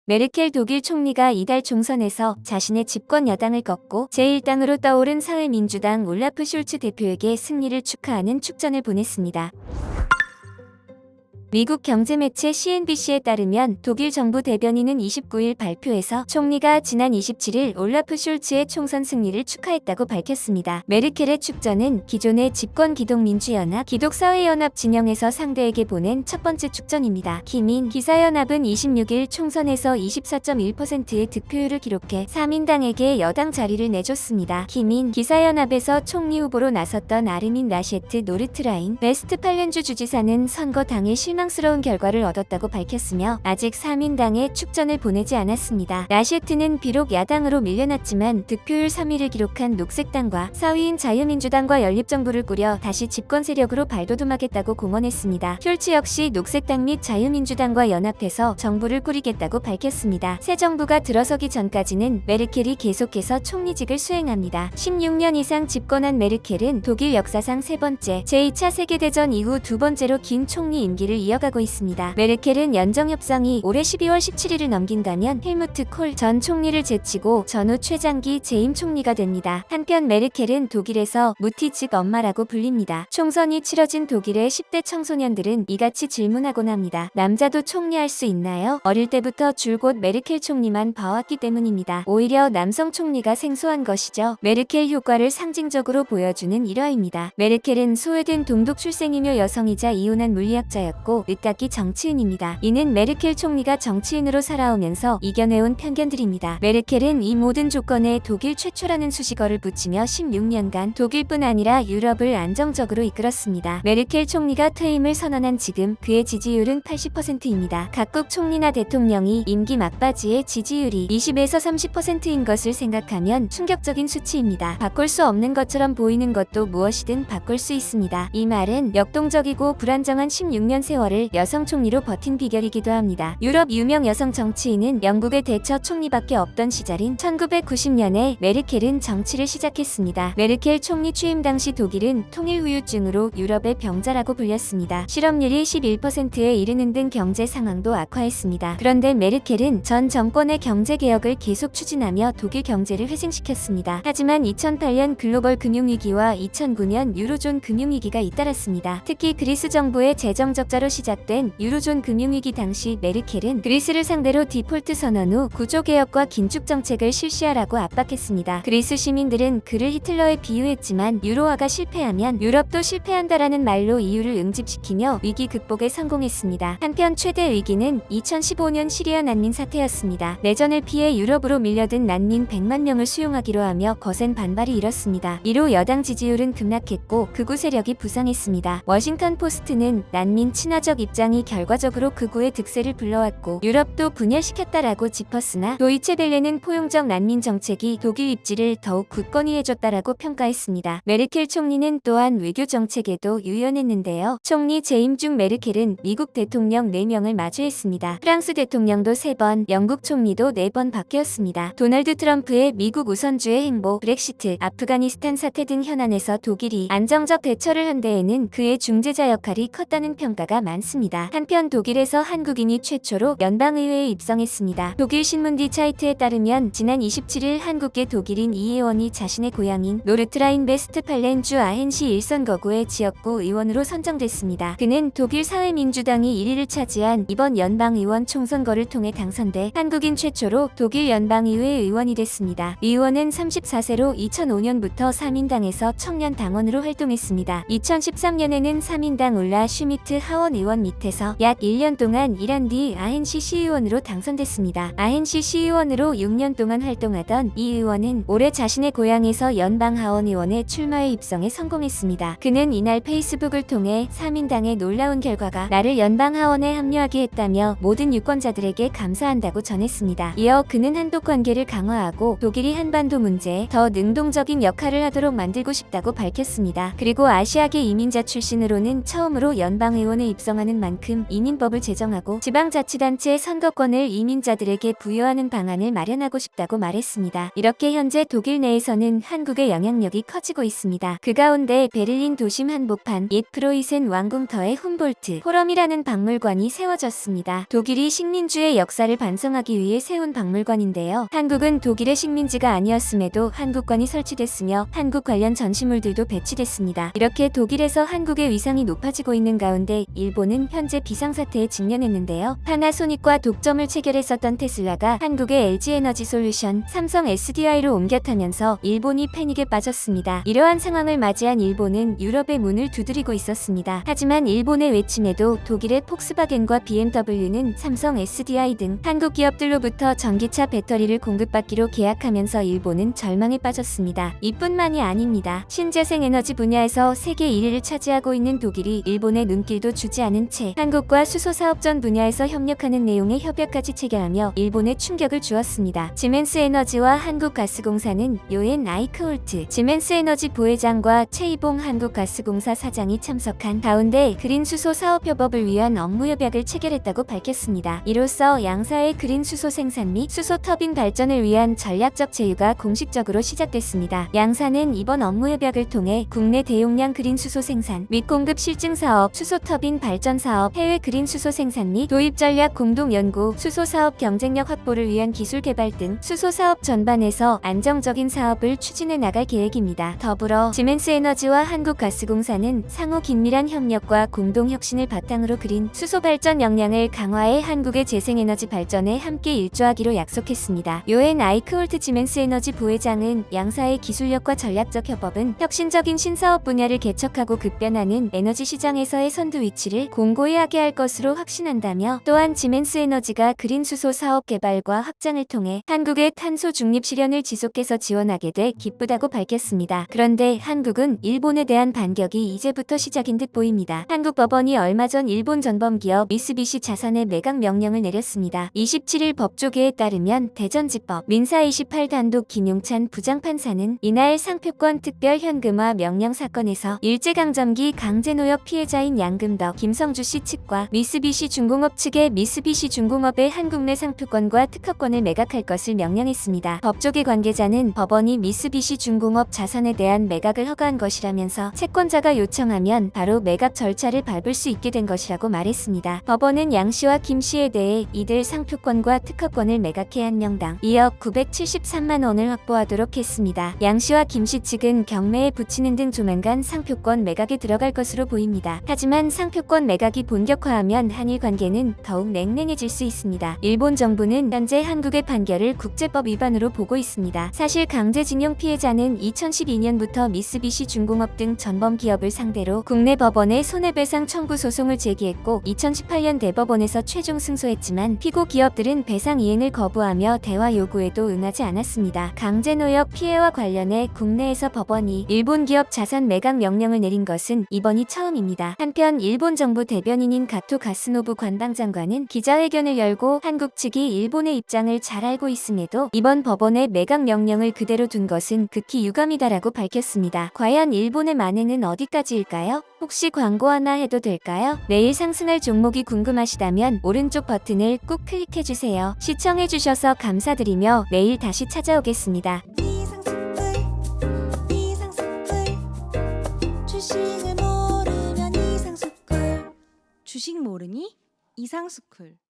메르켈 독일 총리가 이달 총선에서 자신의 집권 여당을 꺾고 제1당으로 떠오른 사회민주당 올라프 숄츠 대표에게 승리를 축하하는 축전을 보냈습니다. 미국 경제매체 CNBC에 따르면 독일 정부 대변인은 29일 발표에서 총리가 지난 27일 올라프 숄츠의 총선 승리를 축하했다고 밝혔습니다. 메르켈의 축전은 기존의 집권 기독민주연합, 기독사회연합 진영에서 상대에게 보낸 첫 번째 축전입니다. 기민 기사연합은 26일 총선에서 24.1%의 득표율을 기록해 3인당에게 여당 자리를 내줬습니다. 기민 기사연합에서 총리 후보로 나섰던 아르민 라셰트 노르트라인 웨스트팔렌주 주지사는 선거 당일 실망스러운 결과를 얻었다고 밝혔으며 아직 3인당에 축전을 보내지 않았습니다. 라셰트는 비록 야당으로 밀려났지만 득표율 3위를 기록한 녹색당과 4위인 자유민주당과 연립정부를 꾸려 다시 집권 세력으로 발돋움하겠다고 공언했습니다. 숄츠 역시 녹색당 및 자유민주당과 연합해서 정부를 꾸리겠다고 밝혔습니다. 새 정부가 들어서기 전까지는 메르켈이 계속해서 총리직을 수행합니다. 16년 이상 집권한 메르켈은 독일 역사상 세 번째, 제2차 세계대전 이후 두 번째로 긴 총리 임기를 이어가고 있습니다. 메르켈은 연정협상이 올해 12월 17일을 넘긴다면 헬무트 콜 전 총리를 제치고 전후 최장기 재임 총리가 됩니다. 한편 메르켈은 독일에서 무티 즉 엄마라고 불립니다. 총선이 치러진 독일의 10대 청소년들은 이같이 질문하곤 합니다. 남자도 총리할 수 있나요? 어릴 때부터 줄곧 메르켈 총리만 봐왔기 때문입니다. 오히려 남성 총리가 생소한 것이죠. 메르켈 효과를 상징적으로 보여주는 일화입니다. 메르켈은 스웨덴 동독 출생이며 여성이자 이혼한 물리학자였고 늦깎이 정치인입니다. 이는 메르켈 총리가 정치인으로 살아오면서 이겨내온 편견들입니다. 메르켈은 이 모든 조건에 독일 최초라는 수식어를 붙이며 16년간 독일뿐 아니라 유럽을 안정적으로 이끌었습니다. 메르켈 총리가 퇴임을 선언한 지금 그의 지지율은 80%입니다. 각국 총리나 대통령이 임기 막바지에 지지율이 20에서 30%인 것을 생각하면 충격적인 수치입니다. 바꿀 수 없는 것처럼 보이는 것도 무엇이든 바꿀 수 있습니다. 이 말은 역동적이고 불안정한 16년 세월을 여성 총리로 버틴 비결이기도 합니다. 유럽 유명 여성 정치인은 영국의 대처 총리밖에 없던 시절인 1990년에 메르켈은 정치를 시작했습니다. 메르켈 총리 취임 당시 독일은 통일후유증으로 유럽의 병자라고 불렸습니다. 실업률이 11%에 이르는 등 경제 상황도 악화했습니다. 그런데 메르켈은 전 정권의 경제개혁을 계속 추진하며 독일 경제를 회생시켰습니다. 하지만 2008년 글로벌 금융위기와 2009년 유로존 금융위기가 잇따랐습니다. 특히 그리스 정부의 재정 적자로 시작된 유로존 금융위기 당시 메르켈은 그리스를 상대로 디폴트 선언 후 구조개혁과 긴축 정책을 실시하라고 압박했습니다. 그리스 시민들은 그를 히틀러에 비유했지만 유로화가 실패하면 유럽도 실패한다라는 말로 이유를 응집시키며 위기 극복에 성공했습니다. 한편 최대 위기는 2015년 시리아 난민 사태였습니다. 내전을 피해 유럽으로 밀려든 난민 100만 명을 수용하기로 하며 거센 반발이 일었습니다. 이로 여당 지지율은 급락했고 극우 세력이 부상했습니다. 워싱턴 포스트는 난민 친화적 입장이 결과적으로 극우의 득세를 불러왔고 유럽도 분열시켰다라고 짚었으나 도이체벨레는 포용적 난민 정책이 독일 입지를 더욱 굳건히 해줬다라고 평가했습니다. 메르켈 총리는 또한 외교 정책에도 유연했는데요. 총리 재임 중 메르켈은 미국 대통령 4명을 마주했습니다. 프랑스 대통령도 3번, 영국 총리도 4번 바뀌었습니다. 도널드 트럼프의 미국 우선주의 행보, 브렉시트, 아프가니스탄 사태 등 현안에서 독일이 안정적 대처를 한 데에는 그의 중재자 역할이 컸다는 평가가 많습니다. 한편 독일에서 한국인이 최초로 연방의회에 입성했습니다. 독일 신문 디 차이트에 따르면 지난 27일 한국계 독일인 이 의원이 자신의 고향인 노르트라인 베스트팔렌주 아헨시 일선거구의 지역구 의원으로 선정됐습니다. 그는 독일 사회민주당이 1위를 차지한 이번 연방의원 총선거를 통해 당선돼 한국인 최초로 독일 연방의회 의원이 됐습니다. 이 의원은 34세로 2005년부터 3인당에서 청년 당원으로 활동했습니다. 2013년에는 3인당 올라 슈미트 하원 의원 밑에서 약 1년 동안 일한 뒤 아헨시 시의원으로 당선됐습니다. 아헨시 시의원으로 6년 동안 활동하던 이 의원은 올해 자신의 고향에서 연방 하원 의원에 출마해 입성에 성공했습니다. 그는 이날 페이스북을 통해 3인당의 놀라운 결과가 나를 연방 하원에 합류하게 했다며 모든 유권자들에게 감사한다고 전했습니다. 이어 그는 한독 관계를 강화하고 독일이 한반도 문제에 더 능동적인 역할을 하도록 만들고 싶다고 밝혔습니다. 그리고 아시아계 이민자 출신으로는 처음으로 연방 의원에 입성 정하는 만큼 이민법을 제정하고 지방자치단체 선거권을 이민자들에게 부여하는 방안을 마련하고 싶다고 말했습니다. 이렇게 현재 독일 내에서는 한국의 영향력이 커지고 있습니다. 그 가운데 베를린 도심 한복판 옛 프로이센 왕궁터의 훔볼트 포럼이라는 박물관이 세워졌습니다. 독일이 식민주의 역사를 반성하기 위해 세운 박물관인데요. 한국은 독일의 식민지가 아니었음에도 한국관이 설치됐으며 한국 관련 전시물들도 배치됐습니다. 이렇게 독일에서 한국의 위상이 높아지고 있는 가운데 일본은 현재 비상사태에 직면했는데요. 파나소닉과 독점을 체결했었던 테슬라가 한국의 LG에너지솔루션, 삼성 SDI로 옮겨 타면서 일본이 패닉에 빠졌습니다. 이러한 상황을 맞이한 일본은 유럽의 문을 두드리고 있었습니다. 하지만 일본의 외침에도 독일의 폭스바겐과 BMW는 삼성 SDI 등 한국 기업들로부터 전기차 배터리를 공급받기로 계약하면서 일본은 절망에 빠졌습니다. 이뿐만이 아닙니다. 신재생 에너지 분야에서 세계 1위를 차지하고 있는 독일이 일본의 눈길도 주지 않은 채 한국과 수소사업전 분야에서 협력하는 내용의 협약까지 체결하며 일본에 충격을 주었습니다. 지멘스 에너지와 한국가스공사는 요엔 아이크홀트 지멘스 에너지 부회장과 최이봉 한국가스공사 사장이 참석한 가운데 그린 수소 사업 협업을 위한 업무 협약을 체결했다고 밝혔습니다. 이로써 양사의 그린 수소 생산 및 수소 터빈 발전을 위한 전략적 제휴가 공식적으로 시작됐습니다. 양사는 이번 업무 협약을 통해 국내 대용량 그린 수소 생산 및 공급 실증 사업, 수소 터빈 발전 사업, 해외 그린 수소 생산 및 도입 전략 공동 연구, 수소 사업 경쟁력 확보를 위한 기술 개발 등 수소 사업 전반에서 안정적인 사업을 추진해 나갈 계획입니다. 더불어 지멘스 에너지와 한국가스공사는 상호 긴밀한 협력과 공동 혁신을 바탕으로 그린 수소 발전 역량을 강화해 한국의 재생에너지 발전에 함께 일조하기로 약속했습니다. 요엔 아이크홀트 지멘스 에너지 부회장은 양사의 기술력과 전략적 협업은 혁신적인 신사업 분야를 개척하고 급변하는 에너지 시장에서의 선두 위치를 공고히 하게 할 것으로 확신한다며 또한 지멘스 에너지가 그린 수소 사업 개발과 확장을 통해 한국의 탄소 중립 실현을 지속해서 지원하게 돼 기쁘다고 밝혔습니다. 그런데 한국은 일본에 대한 반격이 이제부터 시작인 듯 보입니다. 한국 법원이 얼마 전 일본 전범기업 미쓰비시 자산의 매각 명령을 내렸습니다. 27일 법조계에 따르면 대전지법 민사 28 단독 김용찬 부장판사는 이날 상표권 특별 현금화 명령 사건에서 일제강점기 강제노역 피해자인 양금덕, 김성주 씨 측과 미쓰비시 중공업 측의 미쓰비시 중공업의 한국 내 상표권과 특허권을 매각할 것을 명령했습니다. 법조계 관계자는 법원이 미쓰비시 중공업 자산에 대한 매각을 허가한 것이라면서 채권자가 요청하면 바로 매각 절차를 밟을 수 있게 된 것이라고 말했습니다. 법원은 양 씨와 김 씨에 대해 이들 상표권과 특허권을 매각해 한 명당 2억 973만 원을 확보하도록 했습니다. 양 씨와 김 씨 측은 경매에 붙이는 등 조만간 상표권 매각에 들어갈 것으로 보입니다. 하지만 상표권 매각이 본격화하면 한일 관계는 더욱 냉랭해질 수 있습니다. 일본 정부는 현재 한국의 판결을 국제법 위반으로 보고 있습니다. 사실 강제징용 피해자는 2012년부터 미쓰비시 중공업 등 전범 기업을 상대로 국내 법원에 손해배상 청구 소송을 제기했고 2018년 대법원에서 최종 승소했지만 피고 기업들은 배상 이행을 거부하며 대화 요구에도 응하지 않았습니다. 강제노역 피해와 관련해 국내에서 법원이 일본 기업 자산 매각 명령을 내린 것은 이번이 처음입니다. 한편 일본 정부 대변인인 가토 가스노부 관방장관은 기자회견을 열고 한국 측이 일본의 입장을 잘 알고 있음에도 이번 법원의 매각 명령을 그대로 둔 것은 극히 유감이다라고 밝혔습니다. 과연 일본의 만행은 어디까지일까요? 혹시 광고 하나 해도 될까요? 내일 상승할 종목이 궁금하시다면 오른쪽 버튼을 꾹 클릭해주세요. 시청해주셔서 감사드리며 내일 다시 찾아오겠습니다. 주식을 모르면 이상스쿨. 주식 모르니? 이상스쿨.